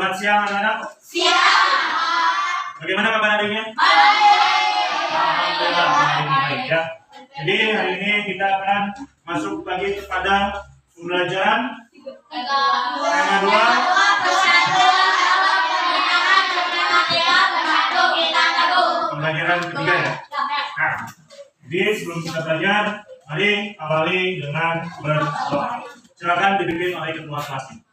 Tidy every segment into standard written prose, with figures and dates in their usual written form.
Selamat siang anak-anak. Siang. Bagaimana kabar hari ini? Baik. Alhamdulillah hari ini baik ya. Jadi hari ini kita akan masuk lagi kepada pembelajaran tema 2 pembelajaran ketiga ya. Nah, jadi sebelum kita belajar, mari awali dengan berdoa. Silakan dipimpin oleh ketua kelasnya.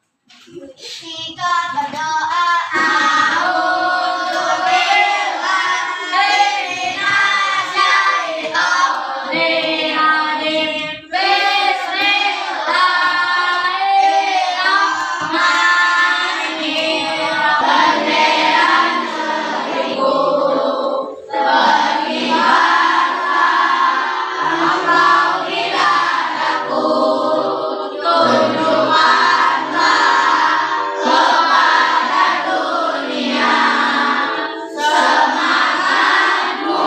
Kita berdoa. A'udzubillahi minasyaitonir rajim. Bismillahirrahmanirrahim. Pangeran seribu seperti Allah tidak takut kunjunganlah kepada dunia. Semangatmu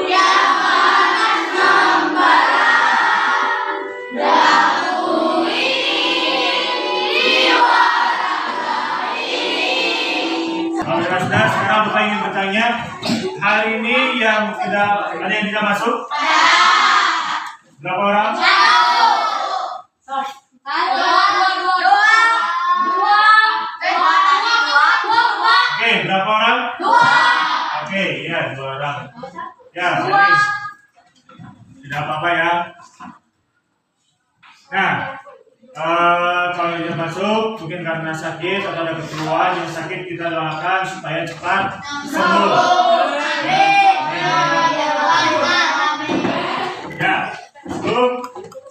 yang panas membara, dahulu ini warna ini. Saudara-saudara, sekarang Bapak ingin bertanya, hari ini yang tidak ada yang tidak masuk? Berapa orang? Oke, berapa orang? Oke, ya 2 orang. Ya, baik. Tidak apa-apa ya. Nah, kalau tidak masuk, mungkin karena sakit atau ada keperluan yang sakit, kita doakan supaya cepat sembuh. Ya, sebelum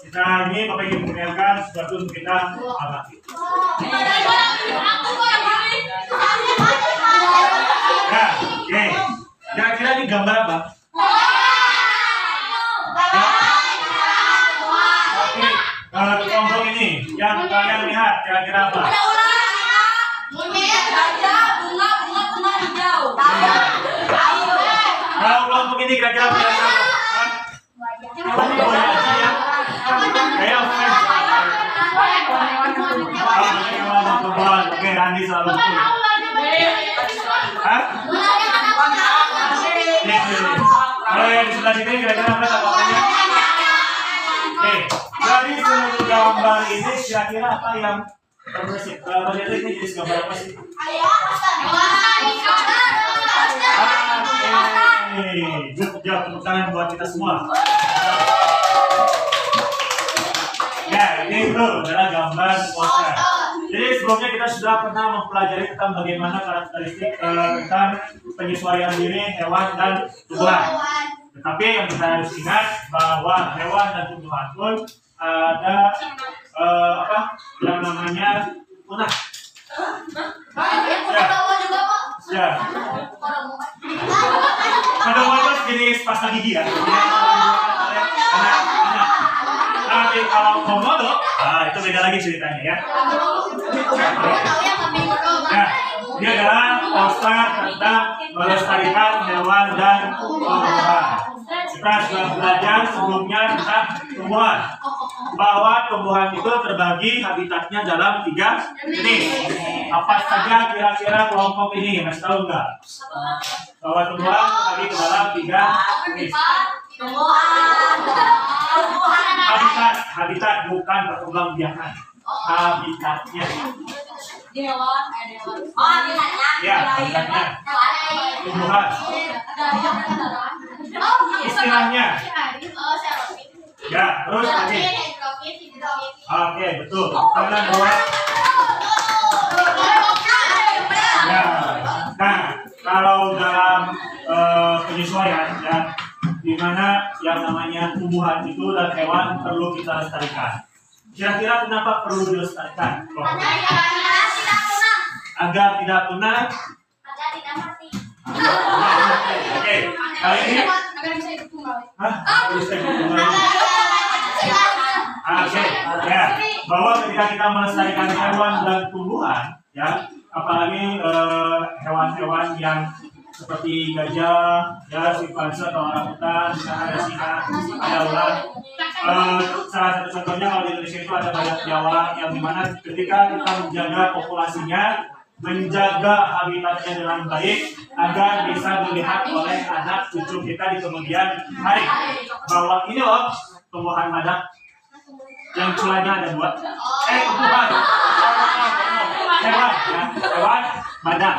kita ini Bapak ingin mengingatkan sesuatu untuk kita amati. Ya, oke. Kira-kira ini gambar apa? Oke, kelompok ini yang kalian lihat kira-kira apa? Kalau kelompok ini kira-kira apa? Oke, Randi selalu betul. Hah? Kalau yang di sebelah sini kira-kira apa tanggapannya? Oke, dari seluruh gambar ini kira-kira apa yang terbersih? Kalau itu ini jenis gambar apa sih? Good job, tepuk tangan buat kita semua. Ya, ini itu adalah gambar poster. Jadi sebelumnya kita sudah pernah mempelajari tentang bagaimana karakteristik tentang penyesuaian diri hewan dan tumbuhan. Tetapi yang kita harus ingat bahwa hewan dan tumbuhan pun ada yang namanya punah. Ya. Pada waktu jenis pasta gigi ya. Tapi kalau komodo, itu beda lagi ceritanya ya. Nah, ini adalah poster tentang melestarikan hewan dan tumbuhan. Kita sudah belajar sebelumnya tentang tumbuhan, bahwa tumbuhan itu terbagi habitatnya dalam 3 jenis. Apa saja kira-kira kelompok ini? Masih tahu nggak? Bahwa tumbuhan terbagi ke dalam 3 jenis. Habitat bukan perkembangbiakan. Habitatnya. Ya, habitatnya. Tumbuhan. Istilahnya. Ya, terus lagi. Oke, betul. Tangan bawah. Ya. Nah, kalau dalam penyesuaian ya, di mana yang namanya tumbuhan itu dan hewan perlu kita lestarikan. Kira-kira kenapa perlu dilestarikan? Agar tidak punah. Agar tidak mati. Oke, kali ini. Hah? Bisa kembali. Oke, ya. Bahwa ketika kita melestarikan hewan dan tumbuhan, ya, apalagi hewan-hewan yang seperti gajah, ya, simpanse atau orangutan, ada singa, ada ular. Salah satu contohnya kalau di Indonesia itu ada badak Jawa yang dimana ketika kita menjaga populasinya, menjaga habitatnya dengan baik agar bisa dilihat oleh anak cucu kita di kemudian hari. Bahwa ini loh tumbuhan badak yang culanya ada 2. Tumbuhan. Hewan, ya. Hewan badak.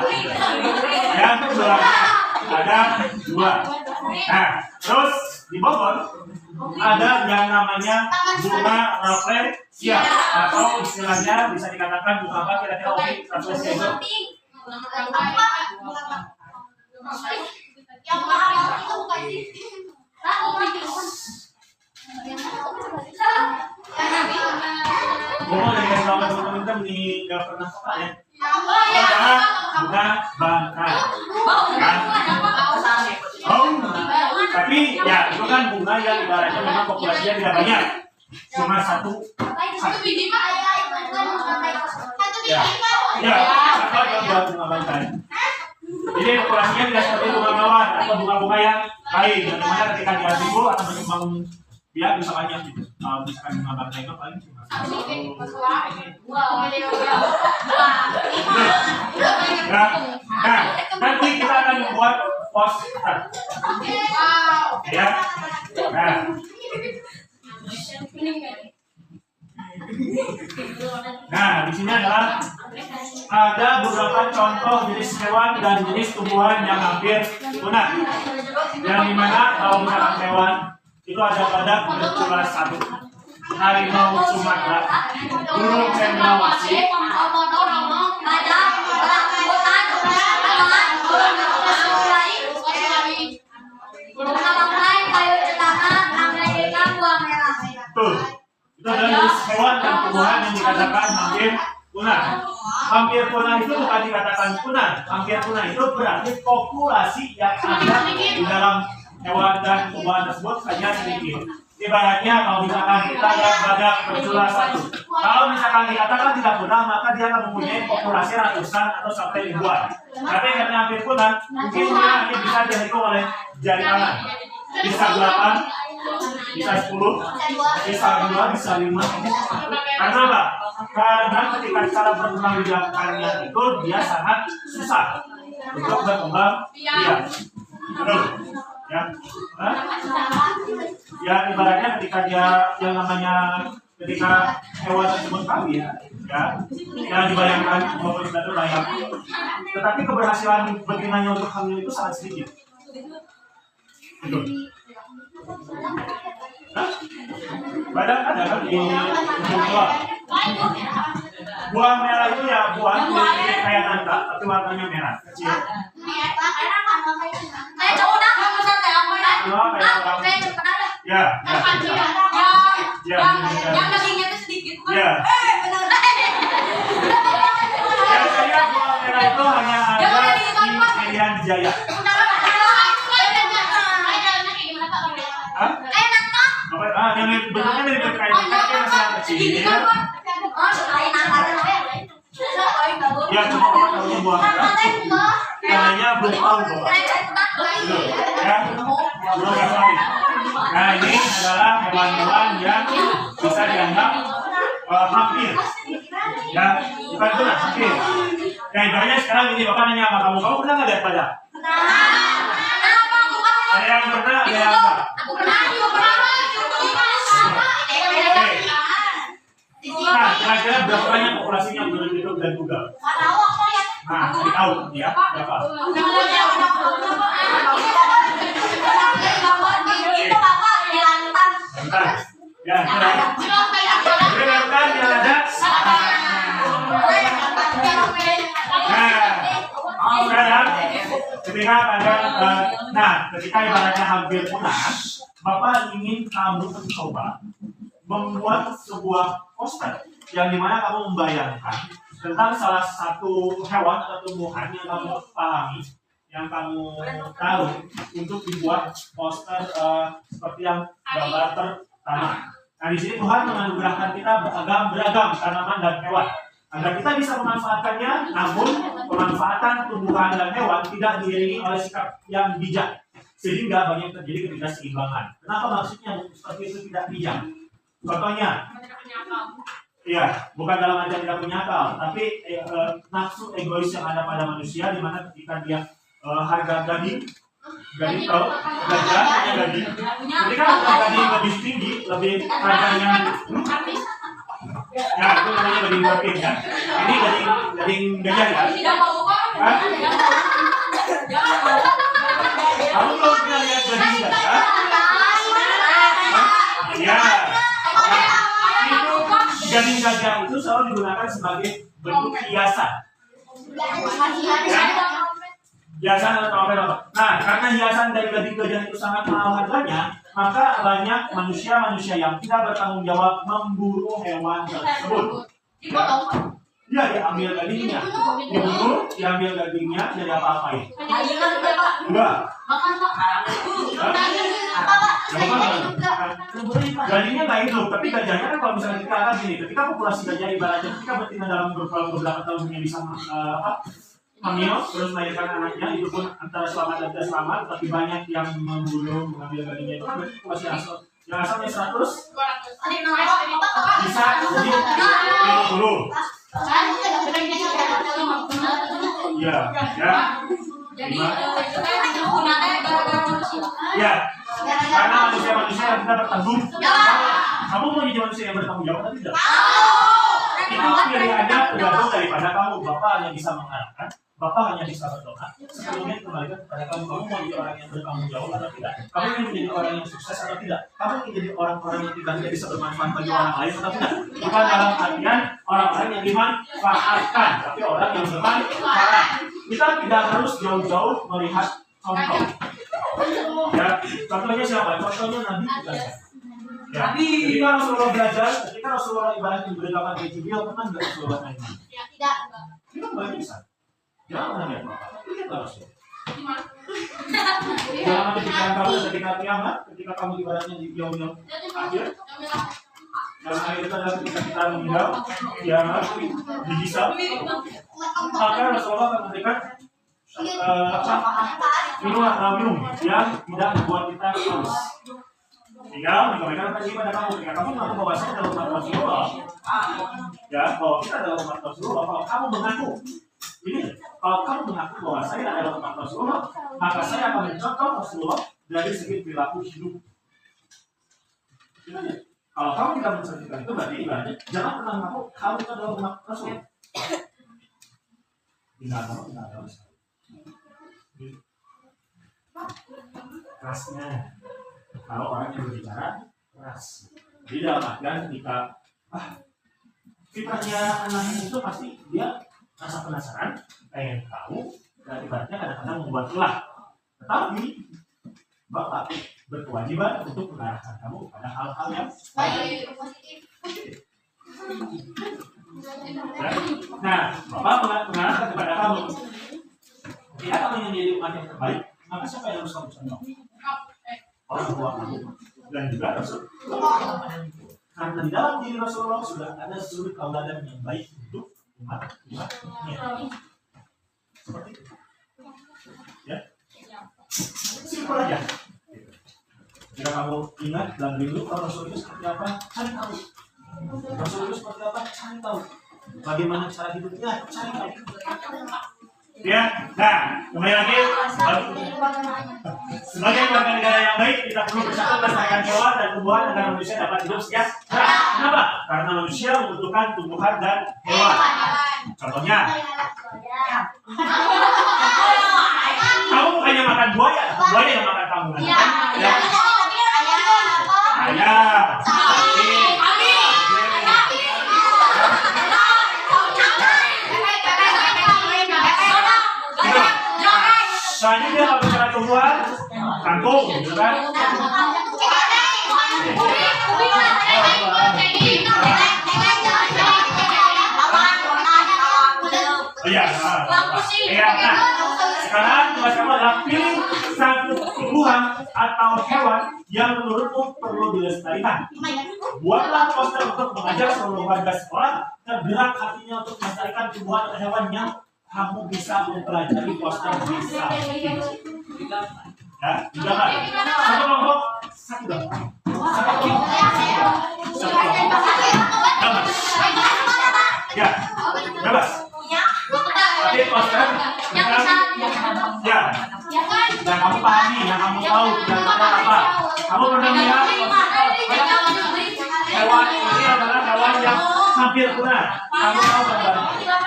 Yang culanya ada 2. Nah, terus di Bogor ada yang namanya bunga rafflesia atau istilahnya bisa dikatakan bunga apa kira-kira Omi rafflesia itu? Yang mahal itu bukan sih. Bunga dari kasih tahu teman-teman kita nggak pernah suka ya. Bunga bangka. Tapi ya itu kan bunga yang ibaratnya memang populasinya tidak banyak, cuma satu biji mah ya satu aja buat bunga bangkai. Jadi populasinya tidak seperti bunga mawar atau bunga-bunga yang lain, yang dimana ketika dia tumbuh atau berkembang dia bisa banyak gitu. Misalkan bunga bangkai itu paling cuma satu. Nah, nanti kita akan membuat poster. Ya. Nah, di sini adalah ada beberapa contoh jenis hewan dan jenis tumbuhan yang hampir punah. Yang dimana kalau misalkan hewan itu ada badak bercula 1, harimau Sumatera, burung cendrawasih, tuh, itu adalah jenis hewan dan tumbuhan yang dikatakan hampir punah. Hampir punah itu bukan dikatakan punah. Hampir punah itu berarti populasi yang ada di dalam hewan dan tumbuhan tersebut hanya sedikit. Ibaratnya kalau misalkan kita lihat badak bercula 1, kalau misalkan dikatakan tidak punah, maka dia akan mempunyai populasi ratusan atau sampai ribuan. Tapi karena hampir punah, mungkin dia hanya bisa dihitung oleh jari tangan. Bisa 8, bisa 10, bisa 2, bisa 5. Karena apa? Karena ketika cara berkembang biakannya itu dia sangat susah untuk berkembang biak. Betul? Ya. Ya ibaratnya ketika dia yang namanya ketika hewan tersebut kawin, ya, yang dibayangkan maupun sudah terbayang. Tetapi keberhasilan betinanya untuk hamil itu sangat sedikit. Betul. Badak ada kan di buah. Buah merah itu ya buah kayak nangka tapi warnanya merah kecil. Ya. Yang dagingnya itu sedikit. Ya. Biasanya buah merah itu hanya ada di Irian Jaya. Yang bentuknya dari kain tapi masih yang kecil. Ya cuma kalau buah merah namanya belum tahu kok. Ya, belum tahu. Nah ini adalah hewan-hewan yang bisa dianggap hampir. Ya, bukan punah, hampir. Nah ibaratnya sekarang ini bapak nanya sama kamu pernah nggak lihat badak? Ada yang pernah, ada yang enggak? Nah, kira-kira berapa banyak populasinya menurut YouTube dan Google? Nah, tahu ya berapa? Bentar. Ya, Berentan yang ada. Nah, sekarang ketika ada, ketika ibaratnya hampir punah, Bapak ingin kamu mencoba membuat sebuah poster yang dimana kamu membayangkan tentang salah satu hewan atau tumbuhan yang kamu pahami, yang kamu tahu untuk dibuat poster seperti yang gambar pertama. Nah di sini Tuhan menganugerahkan kita beragam tanaman dan hewan agar kita bisa memanfaatkannya, namun pemanfaatan tumbuhan dan hewan tidak diiringi oleh sikap yang bijak sehingga banyak terjadi ketidakseimbangan. Kenapa maksudnya seperti itu tidak bijak? Contohnya, Ya, bukan dalam artian tidak punya akal, tapi nafsu egois yang ada pada manusia, di mana ketika dia harga gading tahu gajah punya gading, ketika harga gading lebih tinggi, lebih harganya, ya itu namanya gading berpin ya. Ini gading gajah ya. Tidak mau Hah? Kamu belum pernah lihat gading gajah? Ya. Gading gajah itu selalu digunakan sebagai bentuk hiasan. Hiasan atau apa? Nah, karena hiasan dari gading gajah itu sangat mahal harganya, maka banyak manusia yang tidak bertanggung jawab memburu hewan tersebut. Ya, diambil gadingnya, diburu, diambil gadingnya, jadi apa-apain? Enggak. Gadingnya nggak hidup, tapi gajahnya kan kalau misalnya kita akan gini, ketika populasi gajah ibaratnya ketika betina dalam beberapa tahunnya bisa hamil, terus melahirkan anaknya, itu pun antara selamat dan tidak selamat, tapi banyak yang memburu, mengambil gadingnya itu kan populasi yang asalnya 100 bisa jadi 50. Iya, ya. Jadi itu kan gunanya gara-gara manusia. Ya, karena manusia yang tidak bertanggung. Kamu mau jadi manusia yang bertanggung jawab atau tidak? Itu pilihannya tergantung daripada kamu. Bapak hanya bisa mengarahkan, Bapak hanya bisa berdoa. Sebelumnya kembalikan kepada kamu. Kamu mau jadi orang yang bertanggung jawab atau tidak? Kamu ingin menjadi orang yang sukses atau tidak? Kamu ingin jadi orang-orang yang tidak bisa bermanfaat bagi orang lain atau tidak? Bukan dalam artian orang-orang yang dimanfaatkan, tapi orang yang bermanfaat. Kita tidak harus jauh-jauh melihat contoh. Ya, contohnya siapa? Contohnya Nabi kita. Ya, ketika Rasulullah belajar, ketika Rasulullah ibaratnya berdakwah di video, pernah nggak Rasulullah naik? Ya, tidak. Kita nggak bisa. Jangan pernah lihat apa. Kita harus. Dalam ketika kamu ketika kiamat, ketika kamu ibaratnya di jauh-jauh akhir, dalam akhir itu adalah ketika kita meninggal, kiamat, dihisab, maka Rasulullah akan memberikan minum yang tidak membuat kita haus. Tinggal mereka akan pada kamu. Ketika kamu mengaku bahwa saya adalah umat Rasulullah, ya, bahwa kita adalah umat Rasulullah, kalau kamu mengaku ini, kalau kamu mengaku bahwa saya adalah umat Rasulullah, maka saya akan mencontoh Rasulullah dari segi perilaku hidup. Kalau kamu tidak menceritakan itu, berarti ibaratnya jangan pernah mengaku kamu adalah umat Rasul. Tidak ada kerasnya. Kalau orang yang berbicara keras, jadi dalam artian ketika fitrahnya anak itu pasti dia rasa penasaran, pengen tahu, dan ibaratnya kadang-kadang membuat ulah. Tetapi Bapak berkewajiban untuk mengarahkan kamu pada hal-hal yang baik. Nah, Bapak mengarahkan kepada kamu. Ketika kamu yang menjadi umat yang terbaik, maka siapa yang harus kamu contoh? Orang tua kamu dan juga Rasul. Karena di dalam diri Rasulullah sudah ada suri tauladan yang baik untuk umatnya. Seperti itu. Ya. Simpel aja. Jika kamu ingat dan rindu Rasul itu seperti apa, cari tahu. Rasul itu seperti apa, cari tahu. Bagaimana cara hidupnya, cari tahu. Ya, nah, kembali lagi. Sebagai warga negara yang baik, kita perlu bersatu melestarikan hewan dan tumbuhan agar manusia dapat hidup sejahtera. Kenapa? Karena manusia membutuhkan tumbuhan dan hewan. Contohnya, kamu bukannya makan buaya, buaya yang makan kamu. Ya. Ayam, sapi, selanjutnya kalau bicara tumbuhan, kangkung, gitu kan? Oh iya, nah, sekarang tugas kamu adalah pilih satu tumbuhan atau hewan yang menurutmu perlu dilestarikan. Buatlah poster untuk mengajak seluruh warga sekolah tergerak hatinya untuk melestarikan tumbuhan atau hewan yang kamu bisa mempelajari poster bisa. Ya, jangan. Satu kelompok, satu gambar. Satu kelompok, satu gambar. Ya, bebas. Tapi Oscar, ya, yang kamu pahami, yang kamu tahu kira-kira apa. Kamu pernah melihat hewan ini adalah hewan yang hampir punah. Kamu tahu kan?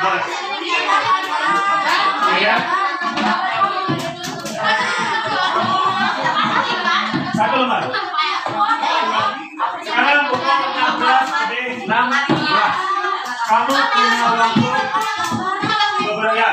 Boleh. Ya. Satu lembar. Sekarang pukul 16 kamu punya waktu beberapa menit. Kamu harus melakukan ya,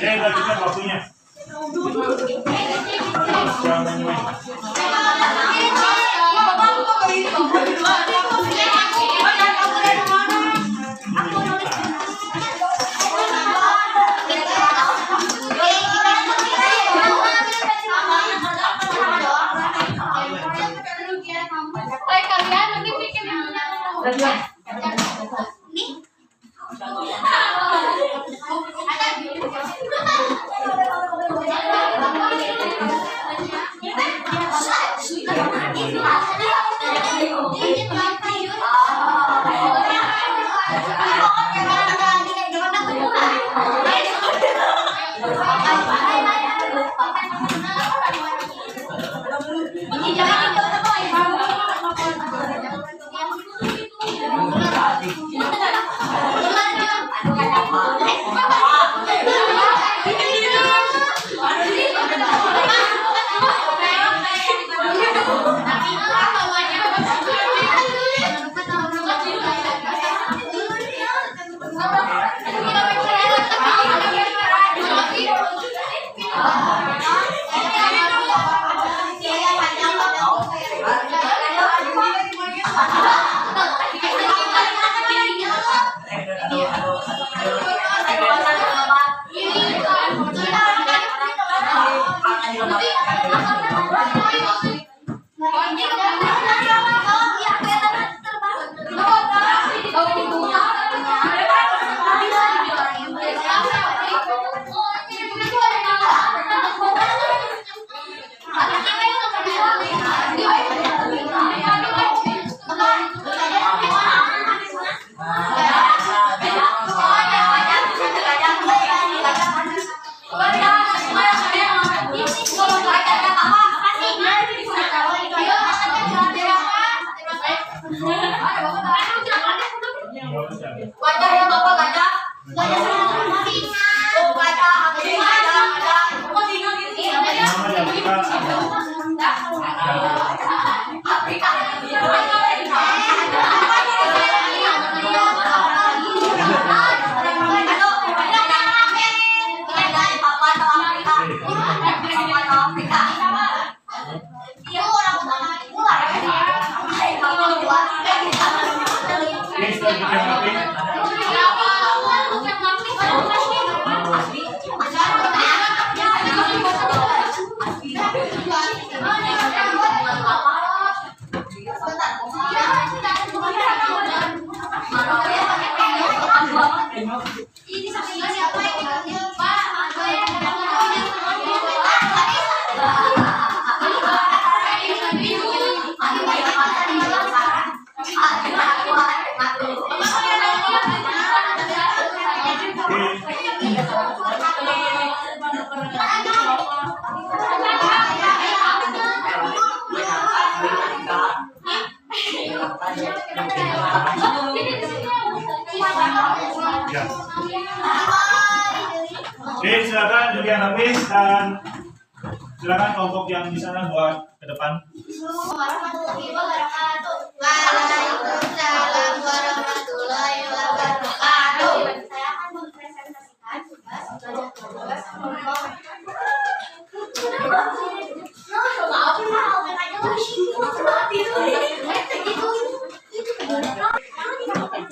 Bagikan waktunya. Kalian nanti bikin Gajah yang bapak gajah. Gajah sama singa. Oh gajah, ada singa, ada. Oh singa gitu. Afrika. Ya. Oke, silakan juga habis dan silakan kelompok yang di sana buat ke depan. Warahmatullahi wabarakatuh. Waalaikumsalam warahmatullahi wabarakatuh. Saya akan mempresentasikan tugas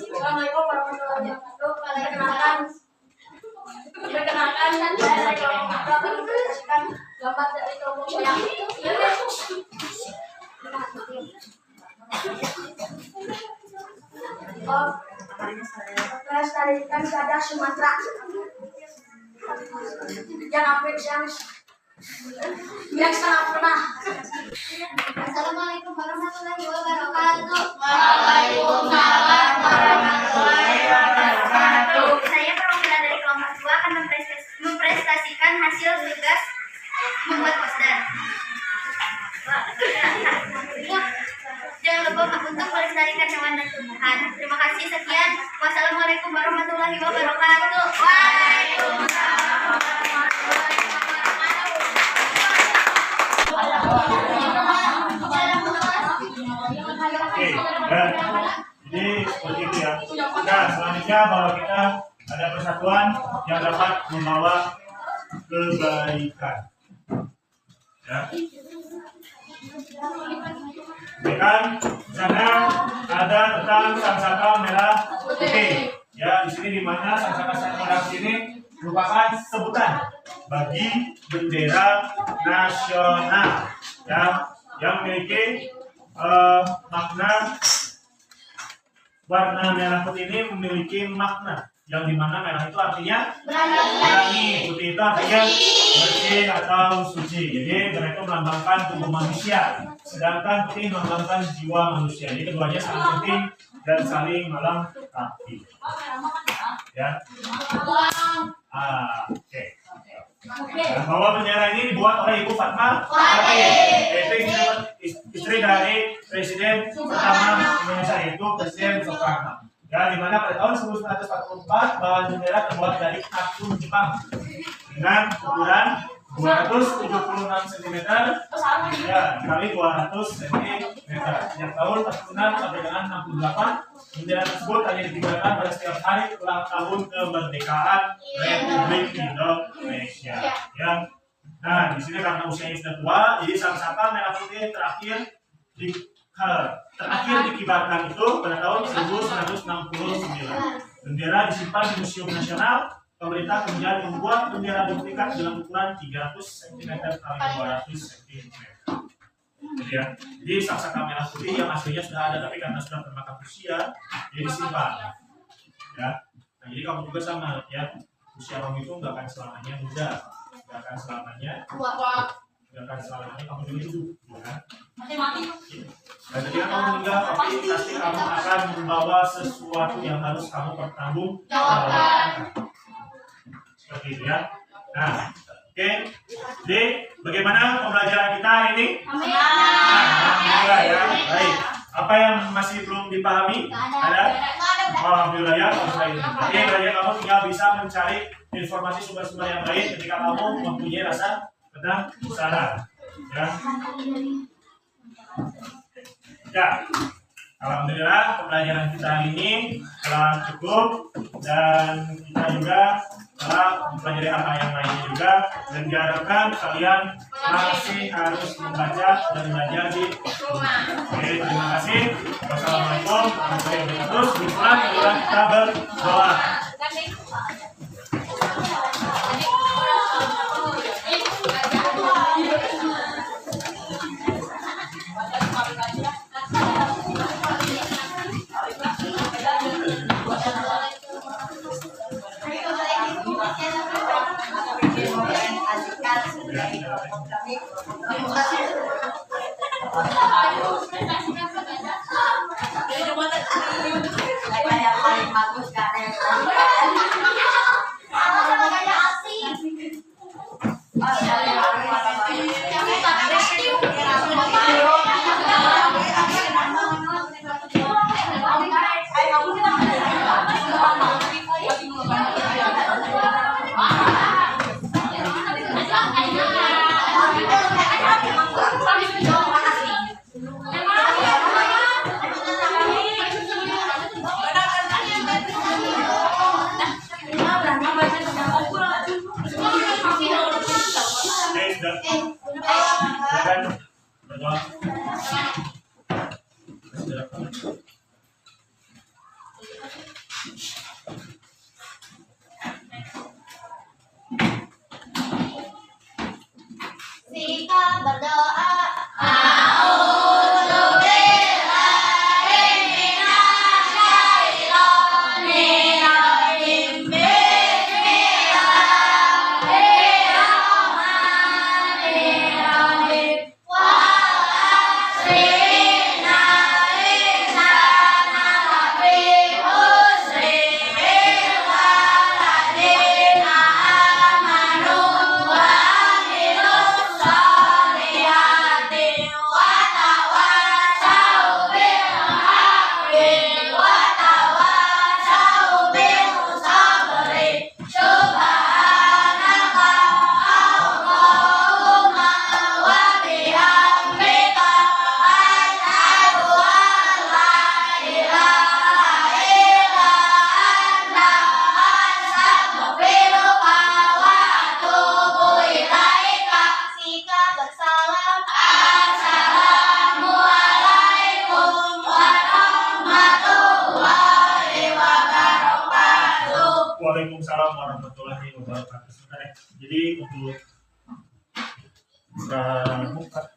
Assalamualaikum warahmatullahi wabarakatuh. Perkenalkan, saya dari kelompok mempresentasikan gambar dari kelompok saya. Melestarikan sadah Sumatera yang sangat pernah. Assalamualaikum warahmatullahi wabarakatuh. Waalaikumsalam warahmatullahi wabarakatuh. Saya perwakilan dari kelompok 2 akan mempresentasikan hasil tugas membuat poster. Jangan lupa untuk melestarikan hewan dan tumbuhan. Terima kasih, sekian. Wassalamualaikum warahmatullahi wabarakatuh. Waalaikumsalam warahmatullahi wabarakatuh. Oke, dan jadi seperti itu ya. Nah, selanjutnya bahwa kita ada persatuan yang dapat membawa kebaikan. Ya. Kan di sana ada tentang sangsaka merah putih. Ya, di sini di mana sangsaka merah putih ini merupakan sebutan bagi bendera nasional yang memiliki makna. Warna merah putih ini memiliki makna yang dimana merah itu artinya berani, putih itu artinya bersih atau suci. Jadi merah itu melambangkan tubuh manusia, sedangkan putih melambangkan jiwa manusia. Jadi keduanya saling penting dan saling melengkapi. Ya. Oke. Nah, bahwa bendera ini dibuat oleh Ibu Fatma yaitu istri dari Presiden pertama Indonesia, yaitu Presiden Soekarno. Ya, di mana pada tahun 1944 bahan bendera terbuat dari katun Jepang dengan ukuran 276 cm ya kali 200 cm. Sejak tahun 46 sampai dengan 68 bendera tersebut hanya digunakan pada setiap hari ulang tahun kemerdekaan Republik Indonesia. Ya. Nah, di sini karena usianya sudah tua, jadi sangsaka merah putih terakhir dikibarkan itu pada tahun 1969. Bendera disimpan di Museum Nasional. Pemerintah kemudian membuat bendera duplikat dengan ukuran 300 cm kali 200 cm. Jadi sangsaka merah putih yang aslinya sudah ada, tapi karena sudah termakan usia, jadi disimpan. Ya. Nah, jadi kamu juga sama ya. Usia kamu itu nggak akan selamanya muda, nggak akan selamanya kamu dulu hidup, ya. Dan ketika kamu meninggal, pasti kamu akan membawa sesuatu yang harus kamu pertanggungjawabkan. Seperti itu ya. Nah, oke. Jadi, bagaimana pembelajaran kita hari ini? Alhamdulillah ya. Baik. Apa yang masih belum dipahami? Ada? Alhamdulillah ya. Jadi, belajar kamu tinggal bisa mencari informasi sumber-sumber yang lain ketika kamu mempunyai rasa penasaran. Ya. Alhamdulillah pembelajaran kita hari ini telah cukup dan kita juga telah mempelajari hal yang lainnya juga, dan diharapkan kalian masih harus membaca dan belajar di rumah. Oke, terima kasih. Wassalamualaikum warahmatullahi wabarakatuh. Terus dimulai kita berdoa. Waalaikumsalam warahmatullahi wabarakatuh. Sebentar ya. Jadi untuk buka